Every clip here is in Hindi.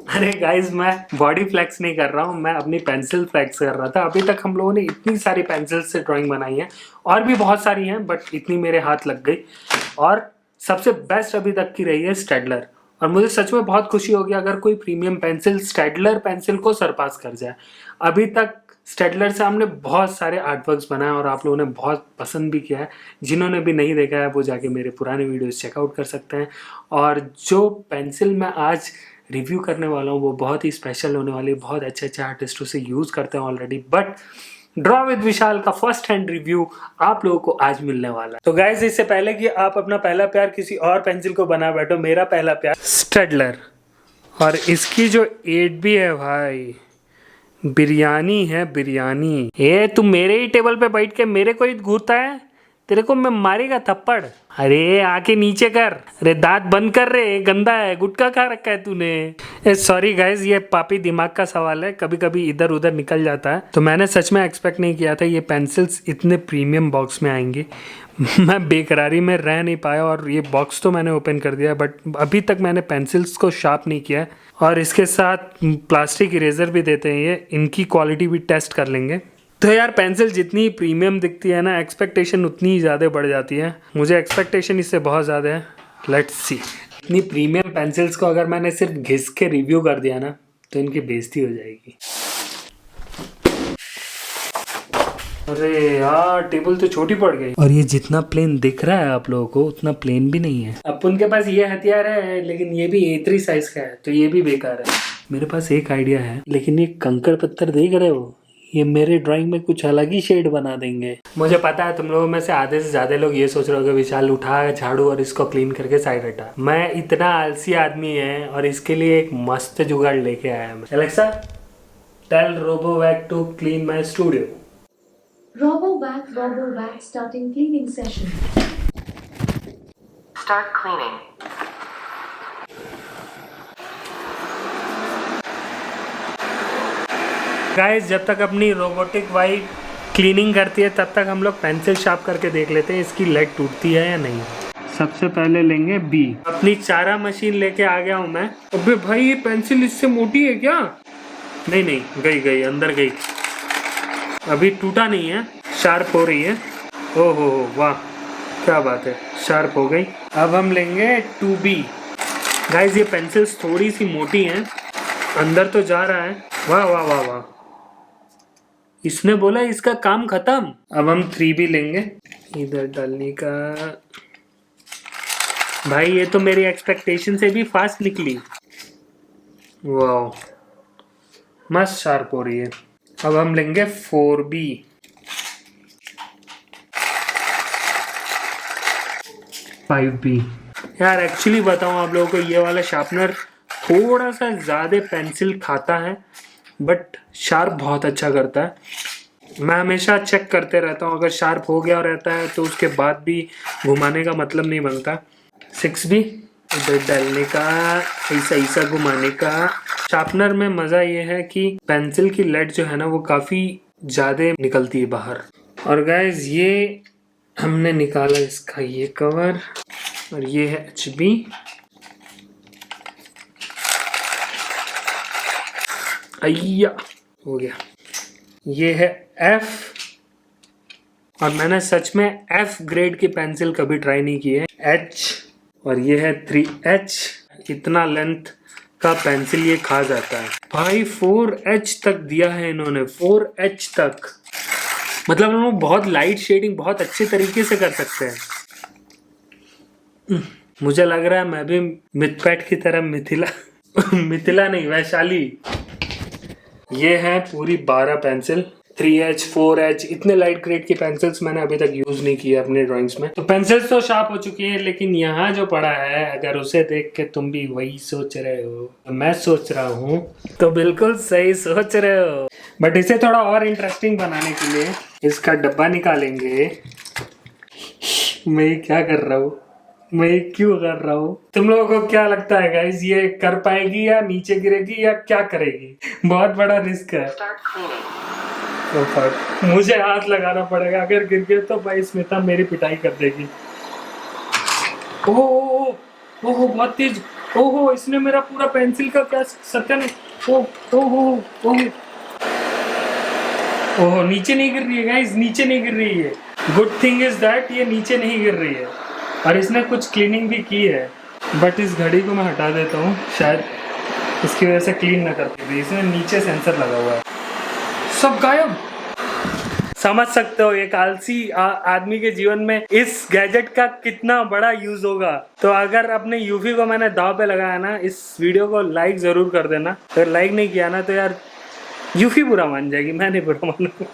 अरे गाइस, मैं बॉडी फ्लेक्स नहीं कर रहा हूँ, मैं अपनी पेंसिल फ्लेक्स कर रहा था। अभी तक हम लोगों ने इतनी सारी पेंसिल से ड्राइंग बनाई है, और भी बहुत सारी हैं, बट इतनी मेरे हाथ लग गई। और सबसे बेस्ट अभी तक की रही है स्टेडलर। और मुझे सच में बहुत खुशी होगी अगर कोई प्रीमियम पेंसिल स्टेडलर पेंसिल को सरपास कर जाए। अभी तक स्टेडलर से हमने बहुत सारे आर्टवर्क्स बनाए और आप लोगों ने बहुत पसंद भी किया है। जिन्होंने भी नहीं देखा है वो जाके मेरे पुराने वीडियोस चेकआउट कर सकते हैं। और जो पेंसिल मैं आज रिव्यू करने वाला हूँ वो बहुत ही स्पेशल होने वाली है। बहुत अच्छे अच्छे आर्टिस्टों से यूज़ करते हैं ऑलरेडी, बट ड्रॉ विद विशाल का फर्स्ट हैंड रिव्यू आप लोगों को आज मिलने वाला है। तो गाइज, इससे पहले कि आप अपना पहला प्यार किसी और पेंसिल को बना बैठो, मेरा पहला प्यार स्टेडलर। और इसकी जो एड भी है भाई, बिरयानी है बिरयानी। ये तू मेरे ही टेबल पे बैठ के मेरे को ही घूरता है, तेरे को मैं मारेगा थप्पड़। अरे आके नीचे कर, अरे दांत बंद कर रे, गंदा है, गुटखा खा रखा है तूने। सॉरी गाइज, ये पापी दिमाग का सवाल है, कभी कभी इधर उधर निकल जाता है। तो मैंने सच में एक्सपेक्ट नहीं किया था ये पेंसिल्स इतने प्रीमियम बॉक्स में आएंगी। मैं बेकरारी में रह नहीं पाया और ये बॉक्स तो मैंने ओपन कर दिया, बट अभी तक मैंने पेंसिल्स को शार्प नहीं किया। और इसके साथ प्लास्टिक इरेजर भी देते हैं ये, इनकी क्वालिटी भी टेस्ट कर लेंगे। तो यार, पेंसिल जितनी प्रीमियम दिखती है ना, एक्सपेक्टेशन उतनी ही ज़्यादा बढ़ जाती है। मुझे एक्सपेक्टेशन इससे बहुत ज़्यादा है। Let's see. इतनी प्रीमियम पेंसिल्स को अगर मैंने सिर्फ घिस के रिव्यू कर दिया ना, तो इनकी बेइज्जती हो जाएगी। अरे यार, टेबल तो छोटी पड़ गई। और ये जितना प्लेन दिख रहा है आप लोगों को, उतना प्लेन भी नहीं है। अपन के पास ये हथियार है, लेकिन ये भी A3 साइज का है, तो ये भी बेकार है। मेरे पास एक आइडिया है, लेकिन ये कंकड़ पत्थर देख रहे हो, ये मेरे ड्राइंग में कुछ अलग ही शेड बना देंगे। मुझे पता है तुम लोगों में से आधे से ज्यादा लोग ये सोच रहे हो विशाल उठा झाड़ू और इसको क्लीन करके साइड हटा। मैं इतना आलसी आदमी है और इसके लिए एक मस्त जुगाड़ लेके आया मैं। Alexa, tell RoboVac to clean my studio. RoboVac starting cleaning session. Start cleaning. Guys, जब तक अपनी रोबोटिक वाइफ क्लीनिंग करती है तब तक हम लोग पेंसिल शार्प करके देख लेते हैं इसकी लेड टूटती है या नहीं। सबसे पहले लेंगे बी। अपनी चारा मशीन लेके आ गया हूँ मैं। अबे भाई, ये पेंसिल इससे मोटी है क्या? नहीं नहीं, गई अंदर गई। अभी टूटा नहीं है, शार्प हो रही है। ओहो वाह, क्या बात है, शार्प हो गई। अब हम लेंगे 2B। गाइस, ये पेंसिल्स थोड़ी सी मोटी हैं, अंदर तो जा रहा है। वाह वाह वाह वाह, इसने बोला इसका काम खत्म। अब हम 3B लेंगे, इधर डालने का। भाई, ये तो मेरी एक्सपेक्टेशन से भी फास्ट निकली। वाह, मस्त शार्प हो रही है। अब हम लेंगे 4B। 5B। यार एक्चुअली बताऊं आप लोगों को, ये वाला शार्पनर थोड़ा सा ज़्यादा पेंसिल खाता है, बट शार्प बहुत अच्छा करता है। मैं हमेशा चेक करते रहता हूँ, अगर शार्प हो गया रहता है तो उसके बाद भी घुमाने का मतलब नहीं बनता। 6B, इधर डालने का, ऐसा घुमाने का। शार्पनर में मज़ा ये है कि पेंसिल की लेड जो है ना वो काफ़ी ज़्यादा निकलती है बाहर। और गाइस, ये हमने निकाला इसका ये कवर, और ये है HB। अय्या, हो गया। ये है F, और मैंने सच में F ग्रेड की पेंसिल कभी ट्राई नहीं की है। H, और ये है 3H। इतना लेंथ का पेंसिल ये खा जाता है भाई। 4H तक दिया है इन्होंने, 4H तक। मतलब हम लोग बहुत लाइट शेडिंग बहुत अच्छे तरीके से कर सकते हैं। मुझे लग रहा है मैं भी मिथपैट की तरह मिथिला नहीं, वैशाली। ये है पूरी 12 पेंसिल, 3H 4H। इतने लाइट ग्रेड की पेंसिल्स मैंने अभी तक यूज नहीं की है अपने ड्राइंग्स में। तो पेंसिल्स तो शार्प हो चुकी है, लेकिन यहाँ जो पड़ा है, अगर उसे देख के तुम भी वही सोच रहे हो मैं सोच रहा हूँ, तो बिल्कुल सही सोच रहे हो। बट इसे थोड़ा और इंटरेस्टिंग बनाने के लिए इसका डब्बा निकालेंगे। मैं क्या कर रहा हूँ, मैं क्यों कर रहा हूँ? तुम लोगों को क्या लगता है गाइस, ये कर पाएगी या नीचे गिरेगी या क्या करेगी? बहुत बड़ा रिस्क है। तो फक, मुझे हाथ लगाना पड़ेगा, अगर गिर गया तो भाई स्मिता मेरी पिटाई कर देगी। ओह, ओहो बहुत तेज, ओहो इसने मेरा पूरा पेंसिल का क्या सत्यानाश, ओहो ओहो ओहो नीचे नहीं गिर रही है गाइस, नीचे नहीं गिर रही है। गुड थिंग इज दैट ये नीचे नहीं गिर रही है और इसने कुछ क्लीनिंग भी की है। बट इस घड़ी को मैं हटा देता हूँ, शायद इसकी वजह से क्लीन ना करती थी। इसमें नीचे सेंसर लगा हुआ है, सब गायब। समझ सकते हो एक आलसी आदमी के जीवन में इस गैजेट का कितना बड़ा यूज होगा। तो अगर अपने यूफी को मैंने दाव पे लगाया ना, इस वीडियो को लाइक जरूर कर देना। अगर लाइक नहीं किया ना तो यार यूफी बुरा मान जाएगी, मैं नहीं बुरा मानूंगा।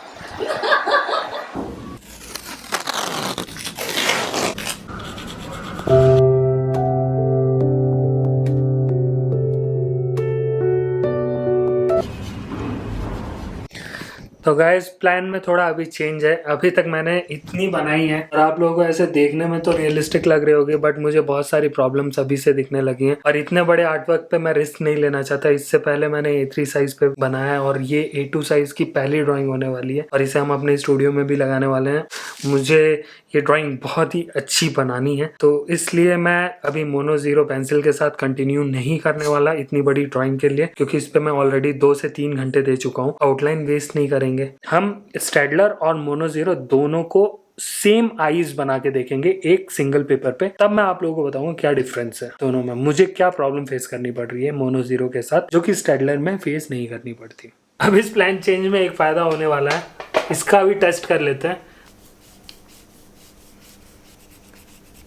तो गाइस प्लान में थोड़ा अभी चेंज है। अभी तक मैंने इतनी बनाई है और आप लोगों को ऐसे देखने में तो रियलिस्टिक लग रही होगी, बट मुझे बहुत सारी प्रॉब्लम्स अभी से दिखने लगी हैं और इतने बड़े आर्टवर्क पे मैं रिस्क नहीं लेना चाहता। इससे पहले मैंने A3 साइज पे बनाया है और ये A2 साइज की पहली ड्राइंग होने वाली है और इसे हम अपने स्टूडियो में भी लगाने वाले हैं। मुझे ये ड्राइंग बहुत ही अच्छी बनानी है, तो इसलिए मैं अभी मोनो0 पेंसिल के साथ कंटिन्यू नहीं करने वाला इतनी बड़ी ड्राइंग के लिए, क्योंकि इस पे मैं ऑलरेडी 2 से 3 घंटे दे चुका हूँ। आउटलाइन वेस्ट नहीं करेंगे, हम स्टेडलर और मोनो0 दोनों को सेम आईज बना के देखेंगे एक सिंगल पेपर पे, तब मैं आप लोगों को बताऊंगा क्या डिफरेंस है दोनों में, मुझे क्या प्रॉब्लम फेस करनी पड़ रही है मोनो0 के साथ जो कि स्टेडलर में फेस नहीं करनी पड़ती। अब इस प्लान चेंज में एक फायदा होने वाला है, इसका भी टेस्ट कर लेते हैं।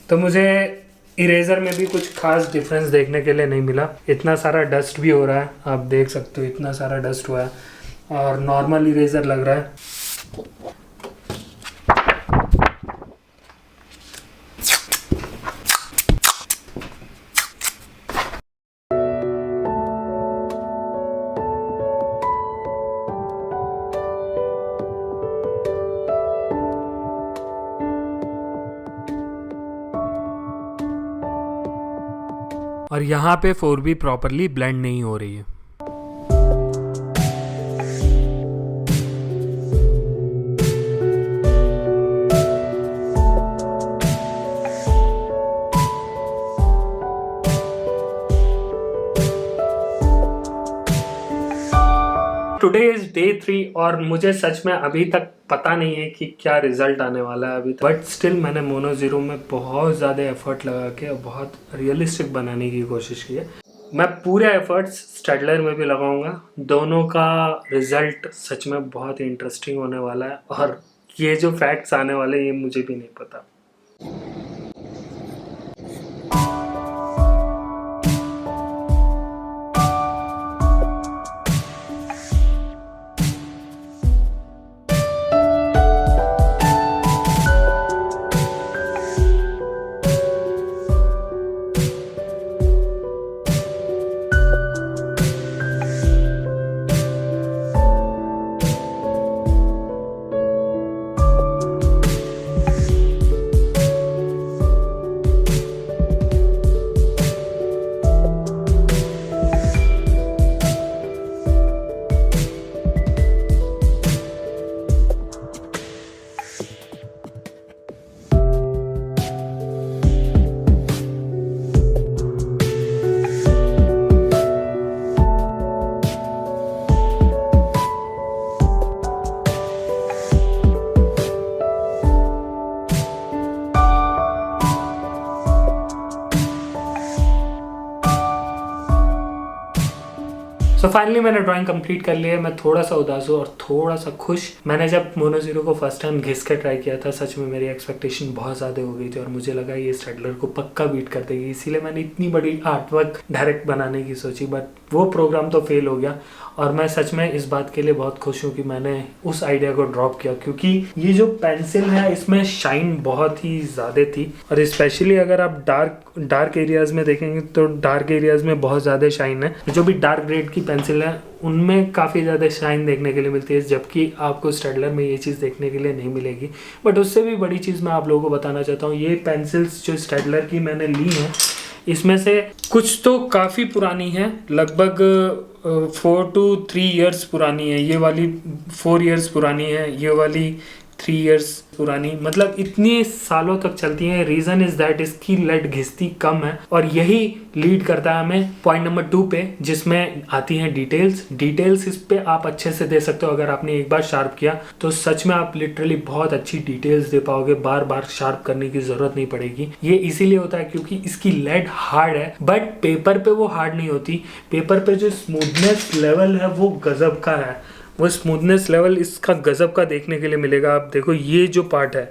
तो मुझे इरेजर में भी कुछ खास डिफरेंस देखने के लिए नहीं मिला। इतना सारा डस्ट भी हो रहा है, आप देख सकते हो इतना सारा डस्ट हुआ है और नॉर्मल इरेजर लग रहा है। और यहाँ पे 4B प्रॉपरली ब्लेंड नहीं हो रही है। टुडे इज डे 3 और मुझे सच में अभी तक पता नहीं है कि क्या रिजल्ट आने वाला है अभी तक, बट स्टिल मैंने मोनो0 में बहुत ज़्यादा एफर्ट लगा के बहुत रियलिस्टिक बनाने की कोशिश की है। मैं पूरे एफर्ट्स स्टेडलर में भी लगाऊंगा, दोनों का रिजल्ट सच में बहुत ही इंटरेस्टिंग होने वाला है और ये जो फैक्ट्स आने वाले ये मुझे भी नहीं पता। सो फाइनली मैंने ड्राइंग कंप्लीट कर ली है। मैं थोड़ा सा उदास हूँ और थोड़ा सा खुश। मैंने जब मोनो0 को फर्स्ट टाइम घिस के ट्राई किया था, सच में मेरी एक्सपेक्टेशन बहुत ज़्यादा हो गई थी और मुझे लगा ये स्टेडलर को पक्का बीट कर देगी, इसीलिए मैंने इतनी बड़ी आर्टवर्क डायरेक्ट बनाने की सोची, बट वो प्रोग्राम तो फेल हो गया। और मैं सच में इस बात के लिए बहुत खुश हूँ कि मैंने उस आइडिया को ड्रॉप किया, क्योंकि ये जो पेंसिल है इसमें शाइन बहुत ही ज़्यादा थी और स्पेशली अगर आप डार्क एरियाज़ में देखेंगे तो डार्क एरियाज़ में बहुत ज़्यादा शाइन है। जो भी डार्क ग्रेड की पेंसिल है उनमें काफ़ी ज़्यादा शाइन देखने के लिए मिलती है, जबकि आपको स्टेडलर में ये चीज़ देखने के लिए नहीं मिलेगी। बट उससे भी बड़ी चीज़ मैं आप लोगों को बताना चाहता हूँ, ये पेंसिल्स जो स्टेडलर की मैंने ली हैं इसमें से कुछ तो काफ़ी पुरानी है, लगभग 4 to 3 years पुरानी है। ये वाली 4 years पुरानी है, ये वाली 3 इयर्स पुरानी, मतलब इतने सालों तक चलती है। रीज़न इज़ दैट इसकी लेड घिसती कम है और यही लीड करता है हमें पॉइंट नंबर 2 पे, जिसमें आती हैं डिटेल्स इस पे आप अच्छे से दे सकते हो। अगर आपने एक बार शार्प किया तो सच में आप लिटरली बहुत अच्छी डिटेल्स दे पाओगे, बार बार शार्प करने की ज़रूरत नहीं पड़ेगी। ये इसीलिए होता है क्योंकि इसकी लेड हार्ड है, बट पेपर पे वो हार्ड नहीं होती। पेपर पे जो स्मूथनेस लेवल है वो गजब का है, वो स्मूथनेस लेवल इसका गजब का देखने के लिए मिलेगा। आप देखो ये जो पार्ट है,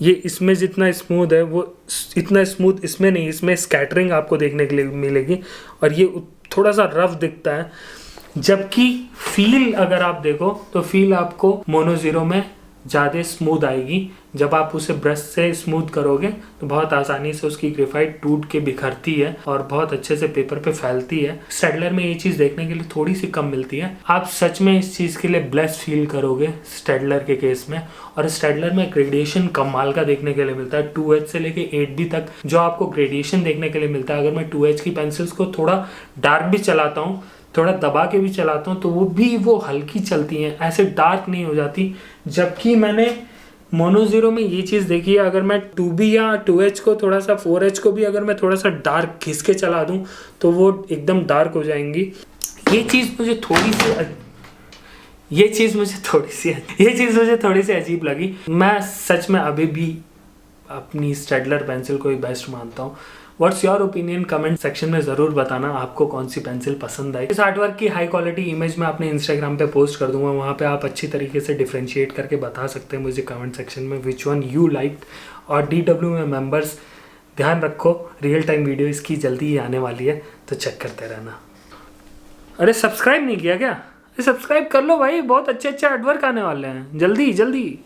ये इसमें जितना स्मूथ है वो इतना स्मूथ इसमें नहीं, इसमें स्कैटरिंग आपको देखने के लिए मिलेगी और ये थोड़ा सा रफ दिखता है। जबकि फील अगर आप देखो तो फील आपको मोनो ज़ीरो में ज़्यादा स्मूथ आएगी। जब आप उसे ब्रश से स्मूथ करोगे तो बहुत आसानी से उसकी ग्रेफाइट टूट के बिखरती है और बहुत अच्छे से पेपर पे फैलती है। स्टेडलर में ये चीज़ देखने के लिए थोड़ी सी कम मिलती है। आप सच में इस चीज़ के लिए ब्लेस्ड फील करोगे स्टेडलर के केस में। और स्टेडलर में ग्रेडिएशन कमाल का देखने के लिए मिलता है। 2H से लेके 8D तक जो आपको ग्रेडिएशन देखने के लिए मिलता है। अगर मैं 2H की पेंसिल्स को थोड़ा डार्क भी चलाता हूँ, थोड़ा दबा के भी चलाता हूँ, तो वो हल्की चलती हैं, ऐसे डार्क नहीं हो जाती। जबकि मैंने मोनो ज़ीरो में ये चीज़ देखी है, अगर मैं 2B या 2H को थोड़ा सा 4H को भी अगर मैं थोड़ा सा डार्क घिस के चला दूँ तो वो एकदम डार्क हो जाएंगी। ये चीज़ मुझे थोड़ी सी अजीब लगी। मैं सच में अभी भी अपनी स्टेडलर पेंसिल को ही बेस्ट मानता हूँ। What's your opinion, comment section में ज़रूर बताना आपको कौन सी पेंसिल पसंद आई। इस आर्टवर्क की हाई क्वालिटी इमेज मैं अपने इंस्टाग्राम पे पोस्ट कर दूंगा, वहाँ पे आप अच्छी तरीके से डिफ्रेंशिएट करके बता सकते हैं मुझे कमेंट सेक्शन में विच वन यू लाइक्ड। और DW में मेंबर्स ध्यान रखो, रियल टाइम वीडियो इसकी जल्दी ही आने वाली है, तो चेक करते रहना। अरे सब्सक्राइब नहीं किया क्या? सब्सक्राइब कर लो भाई, बहुत अच्छे आर्टवर्क आने वाले हैं जल्दी।